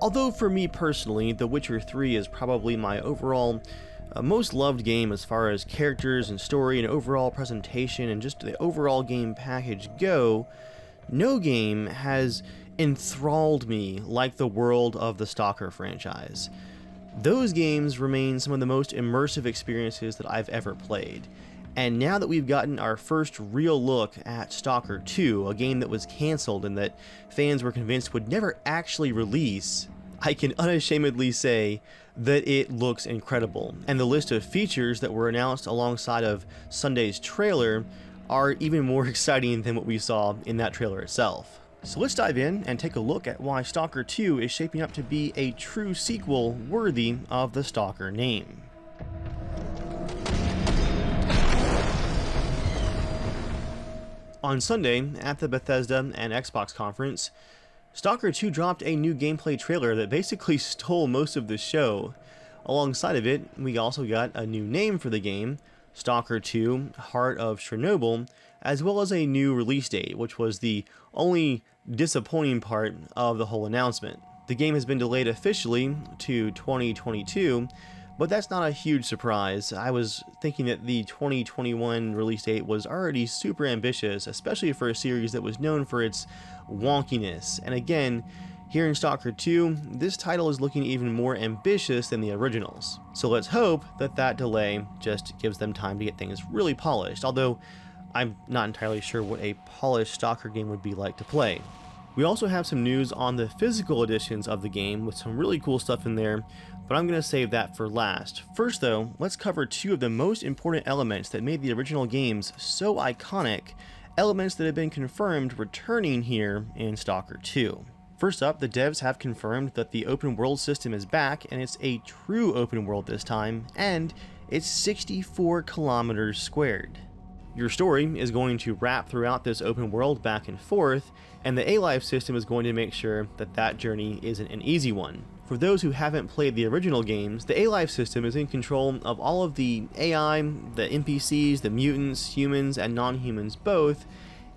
Although for me personally, The Witcher 3 is probably my overall most loved game as far as characters and story and overall presentation and just the overall game package go, no game has enthralled me like the world of the S.T.A.L.K.E.R franchise. Those games remain some of the most immersive experiences that I've ever played. And now that we've gotten our first real look at S.T.A.L.K.E.R 2, a game that was cancelled and that fans were convinced would never actually release, I can unashamedly say that it looks incredible. And the list of features that were announced alongside of Sunday's trailer are even more exciting than what we saw in that trailer itself. So let's dive in and take a look at why S.T.A.L.K.E.R 2 is shaping up to be a true sequel worthy of the S.T.A.L.K.E.R name. On Sunday, at the Bethesda and Xbox conference, S.T.A.L.K.E.R 2 dropped a new gameplay trailer that basically stole most of the show. Alongside of it, we also got a new name for the game, S.T.A.L.K.E.R 2 Heart of Chernobyl, as well as a new release date, which was the only disappointing part of the whole announcement. The game has been delayed officially to 2022, but that's not a huge surprise. I was thinking that the 2021 release date was already super ambitious, especially for a series that was known for its wonkiness. And again, here in S.T.A.L.K.E.R 2, this title is looking even more ambitious than the originals. So let's hope that that delay just gives them time to get things really polished, although I'm not entirely sure what a polished S.T.A.L.K.E.R game would be like to play. We also have some news on the physical editions of the game with some really cool stuff in there, but I'm going to save that for last. First though, let's cover two of the most important elements that made the original games so iconic, elements that have been confirmed returning here in S.T.A.L.K.E.R 2. First up, the devs have confirmed that the open world system is back, and it's a true open world this time, and it's 64 kilometers squared. Your story is going to wrap throughout this open world back and forth, and the A-Life system is going to make sure that that journey isn't an easy one. For those who haven't played the original games, the A-Life system is in control of all of the AI, the NPCs, the mutants, humans, and non-humans both,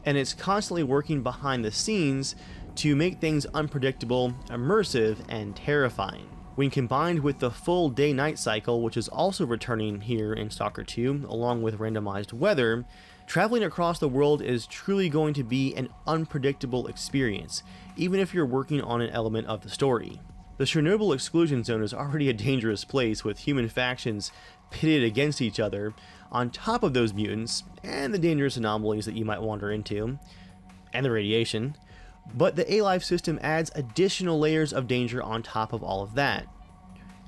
and it's constantly working behind the scenes to make things unpredictable, immersive, and terrifying. When combined with the full day-night cycle, which is also returning here in S.T.A.L.K.E.R 2, along with randomized weather, traveling across the world is truly going to be an unpredictable experience, even if you're working on an element of the story. The Chernobyl exclusion zone is already a dangerous place with human factions pitted against each other, on top of those mutants, and the dangerous anomalies that you might wander into, and the radiation. But the A-Life system adds additional layers of danger on top of all of that.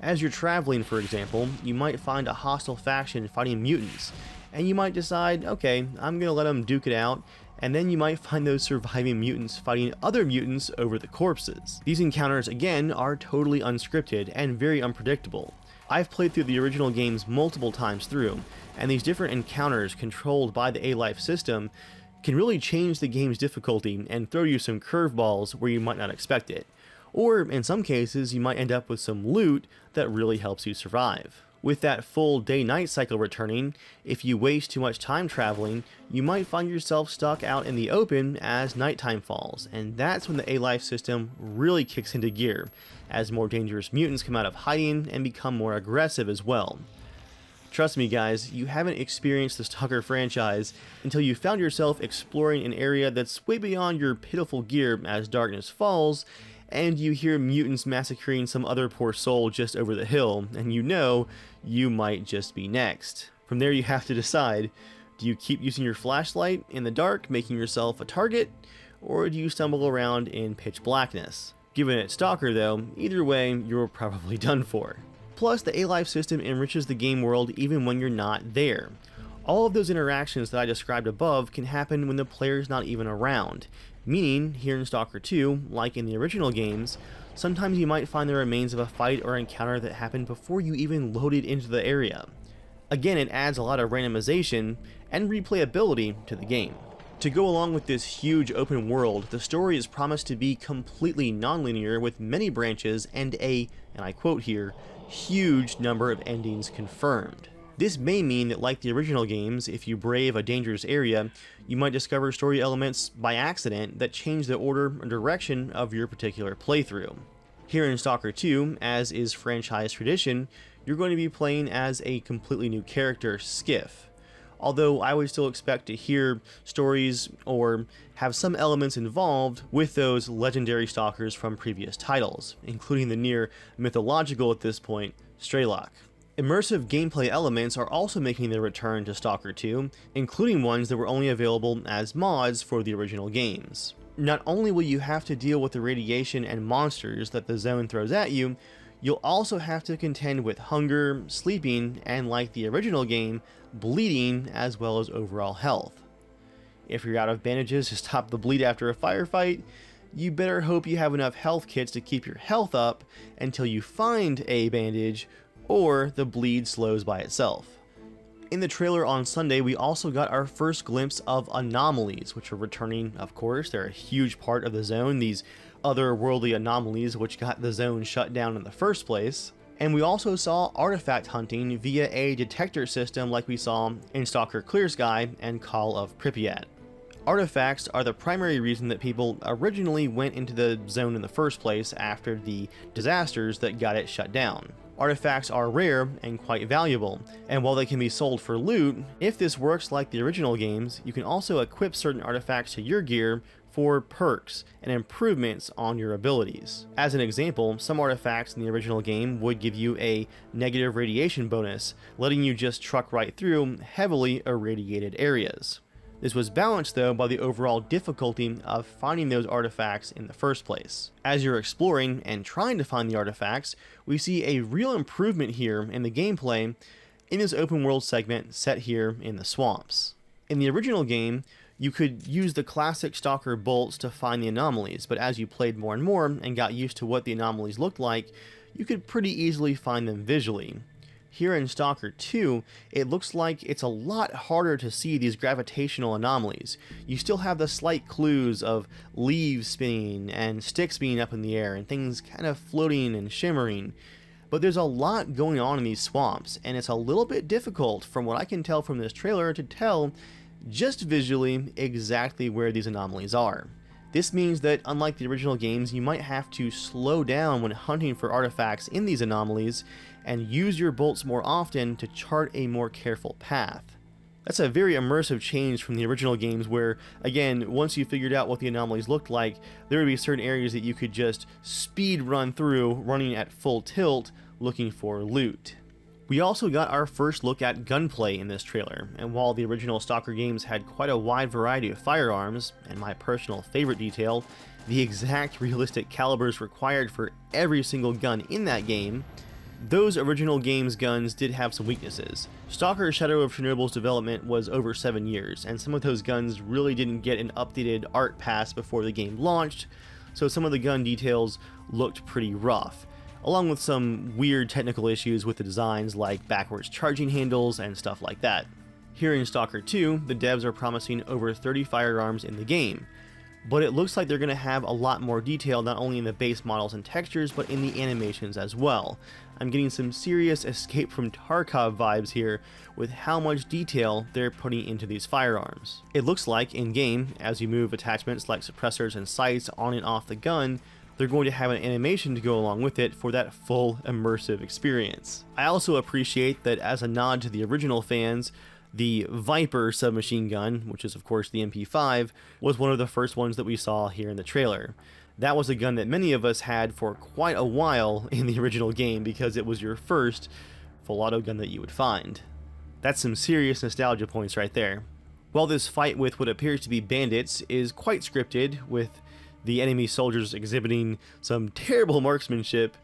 As you're traveling, for example, you might find a hostile faction fighting mutants, and you might decide, okay, I'm gonna let them duke it out, and then you might find those surviving mutants fighting other mutants over the corpses. These encounters, again, are totally unscripted and very unpredictable. I've played through the original games multiple times through, and these different encounters controlled by the A-Life system can really change the game's difficulty and throw you some curveballs where you might not expect it. Or, in some cases, you might end up with some loot that really helps you survive. With that full day-night cycle returning, if you waste too much time traveling, you might find yourself stuck out in the open as nighttime falls, and that's when the A-Life system really kicks into gear, as more dangerous mutants come out of hiding and become more aggressive as well. Trust me guys, you haven't experienced the S.T.A.L.K.E.R franchise until you found yourself exploring an area that's way beyond your pitiful gear as darkness falls, and you hear mutants massacring some other poor soul just over the hill, and you know you might just be next. From there you have to decide, do you keep using your flashlight in the dark, making yourself a target, or do you stumble around in pitch blackness? Given it's S.T.A.L.K.E.R though, either way, you're probably done for. Plus, the A-Life system enriches the game world even when you're not there. All of those interactions that I described above can happen when the player's not even around, meaning, here in S.T.A.L.K.E.R 2, like in the original games, sometimes you might find the remains of a fight or encounter that happened before you even loaded into the area. Again, it adds a lot of randomization and replayability to the game. To go along with this huge open world, the story is promised to be completely non-linear with many branches and a, and I quote here, huge number of endings confirmed. This may mean that, like the original games, if you brave a dangerous area, you might discover story elements by accident that change the order or direction of your particular playthrough. Here in Stalker 2, as is franchise tradition, you're going to be playing as a completely new character, Skiff. Although I would still expect to hear stories or have some elements involved with those legendary stalkers from previous titles, including the near mythological at this point, S.T.A.L.K.E.R. Immersive gameplay elements are also making their return to Stalker 2, including ones that were only available as mods for the original games. Not only will you have to deal with the radiation and monsters that the zone throws at you, you'll also have to contend with hunger, sleeping, and like the original game, bleeding as well as overall health. If you're out of bandages to stop the bleed after a firefight, you better hope you have enough health kits to keep your health up until you find a bandage or the bleed slows by itself. In the trailer on Sunday, we also got our first glimpse of anomalies, which are returning, of course. They're a huge part of the zone, these otherworldly anomalies which got the zone shut down in the first place. And we also saw artifact hunting via a detector system like we saw in Stalker Clear Sky and Call of Pripyat. Artifacts are the primary reason that people originally went into the zone in the first place after the disasters that got it shut down. Artifacts are rare and quite valuable, and while they can be sold for loot, if this works like the original games, you can also equip certain artifacts to your gear for perks and improvements on your abilities. As an example, some artifacts in the original game would give you a negative radiation bonus, letting you just truck right through heavily irradiated areas. This was balanced though by the overall difficulty of finding those artifacts in the first place. As you're exploring and trying to find the artifacts, we see a real improvement here in the gameplay in this open world segment set here in the swamps. In the original game, you could use the classic Stalker bolts to find the anomalies, but as you played more and more and got used to what the anomalies looked like, you could pretty easily find them visually. Here in Stalker 2, it looks like it's a lot harder to see these gravitational anomalies. You still have the slight clues of leaves spinning and sticks being up in the air and things kind of floating and shimmering. But there's a lot going on in these swamps, and it's a little bit difficult, from what I can tell from this trailer, to tell just visually exactly where these anomalies are. This means that unlike the original games, you might have to slow down when hunting for artifacts in these anomalies and use your bolts more often to chart a more careful path. That's a very immersive change from the original games where, again, once you figured out what the anomalies looked like, there would be certain areas that you could just speed run through, running at full tilt, looking for loot. We also got our first look at gunplay in this trailer, and while the original Stalker games had quite a wide variety of firearms, and my personal favorite detail, the exact realistic calibers required for every single gun in that game, those original games' guns did have some weaknesses. Stalker Shadow of Chernobyl's development was over 7 years, and some of those guns really didn't get an updated art pass before the game launched, so some of the gun details looked pretty rough, along with some weird technical issues with the designs like backwards charging handles and stuff like that. Here in Stalker 2, the devs are promising over 30 firearms in the game, but it looks like they're going to have a lot more detail not only in the base models and textures, but in the animations as well. I'm getting some serious Escape from Tarkov vibes here with how much detail they're putting into these firearms. It looks like in-game, as you move attachments like suppressors and sights on and off the gun, they're going to have an animation to go along with it for that full immersive experience. I also appreciate that as a nod to the original fans, the Viper submachine gun, which is of course the MP5, was one of the first ones that we saw here in the trailer. That was a gun that many of us had for quite a while in the original game because it was your first full auto gun that you would find. That's some serious nostalgia points right there. While this fight with what appears to be bandits is quite scripted, with the enemy soldiers exhibiting some terrible marksmanship,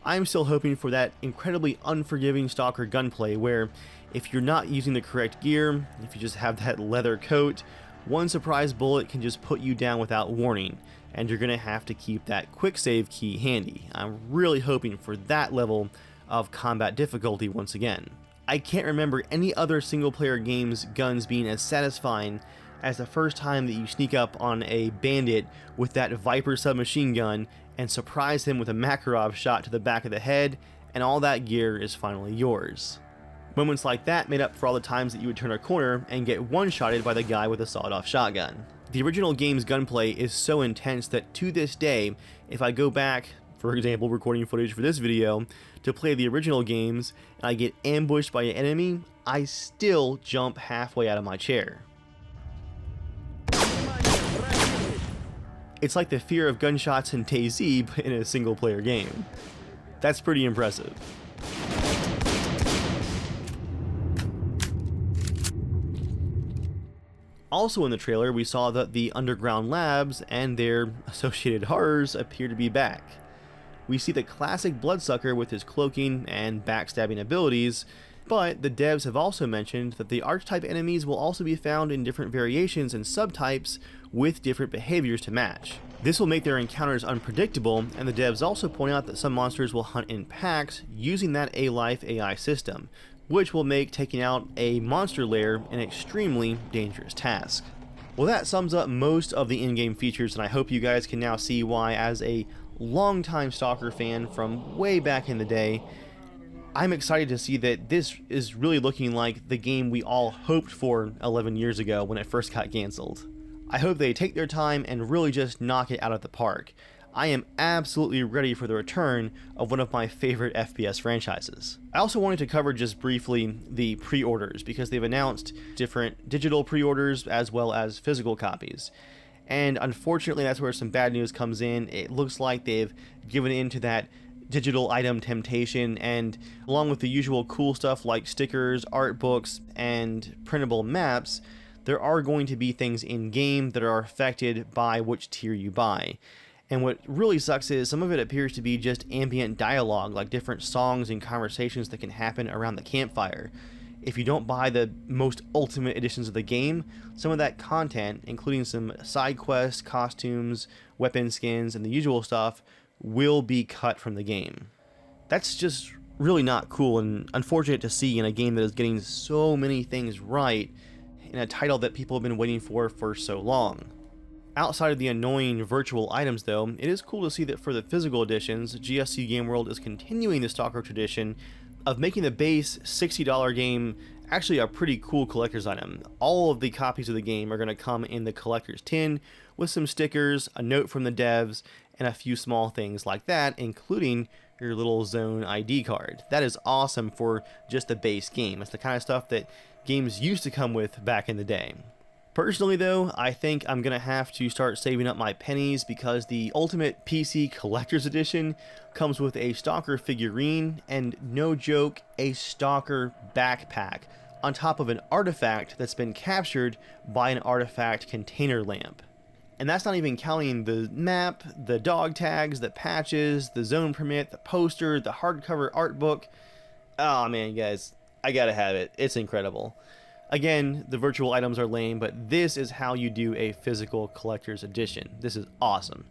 I'm still hoping for that incredibly unforgiving Stalker gunplay where if you're not using the correct gear, if you just have that leather coat, one surprise bullet can just put you down without warning, and you're going to have to keep that quick save key handy. I'm really hoping for that level of combat difficulty once again. I can't remember any other single player game's guns being as satisfying as the first time that you sneak up on a bandit with that Viper submachine gun and surprise him with a Makarov shot to the back of the head, and all that gear is finally yours. Moments like that made up for all the times that you would turn a corner and get one-shotted by the guy with a sawed-off shotgun. The original game's gunplay is so intense that to this day, if I go back for example, recording footage for this video, to play the original games, and I get ambushed by an enemy, I still jump halfway out of my chair. It's like the fear of gunshots in DayZ, but in a single player game. That's pretty impressive. Also in the trailer, we saw that the underground labs and their associated horrors appear to be back. We see the classic Bloodsucker with his cloaking and backstabbing abilities, but the devs have also mentioned that the archetype enemies will also be found in different variations and subtypes with different behaviors to match. This will make their encounters unpredictable, and the devs also point out that some monsters will hunt in packs using that A-Life AI system, which will make taking out a monster lair an extremely dangerous task. Well, that sums up most of the in-game features, and I hope you guys can now see why, as a longtime Stalker fan from way back in the day, I'm excited to see that this is really looking like the game we all hoped for 11 years ago when it first got cancelled. I hope they take their time and really just knock it out of the park. I am absolutely ready for the return of one of my favorite FPS franchises. I also wanted to cover just briefly the pre-orders, because they've announced different digital pre-orders as well as physical copies. And unfortunately, that's where some bad news comes in. It looks like they've given in to that digital item temptation, and along with the usual cool stuff like stickers, art books, and printable maps, there are going to be things in-game that are affected by which tier you buy. And what really sucks is some of it appears to be just ambient dialogue, like different songs and conversations that can happen around the campfire. If you don't buy the most ultimate editions of the game, some of that content, including some side quests, costumes, weapon skins, and the usual stuff, will be cut from the game. That's just really not cool and unfortunate to see in a game that is getting so many things right, in a title that people have been waiting for so long. Outside of the annoying virtual items though, it is cool to see that for the physical editions, GSC Game World is continuing the Stalker tradition of making the base $60 game actually a pretty cool collector's item. All of the copies of the game are going to come in the collector's tin with some stickers, a note from the devs, and a few small things like that, including your little zone ID card. That is awesome for just the base game. It's the kind of stuff that games used to come with back in the day. Personally though, I think I'm gonna have to start saving up my pennies, because the Ultimate PC Collector's Edition comes with a Stalker figurine and, no joke, a Stalker backpack on top of an artifact that's been captured by an artifact container lamp. And that's not even counting the map, the dog tags, the patches, the zone permit, the poster, the hardcover art book. Oh man, guys, I gotta have it. It's incredible. Again, the virtual items are lame, but this is how you do a physical collector's edition. This is awesome.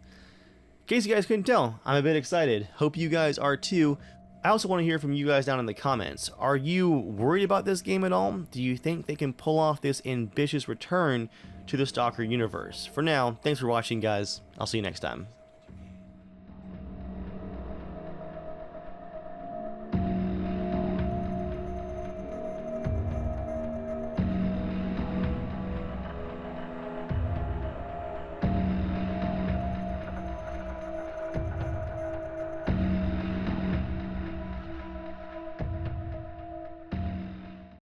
In case you guys couldn't tell, I'm a bit excited. Hope you guys are too. I also want to hear from you guys down in the comments. Are you worried about this game at all? Do you think they can pull off this ambitious return to the Stalker universe? For now, thanks for watching, guys. I'll see you next time.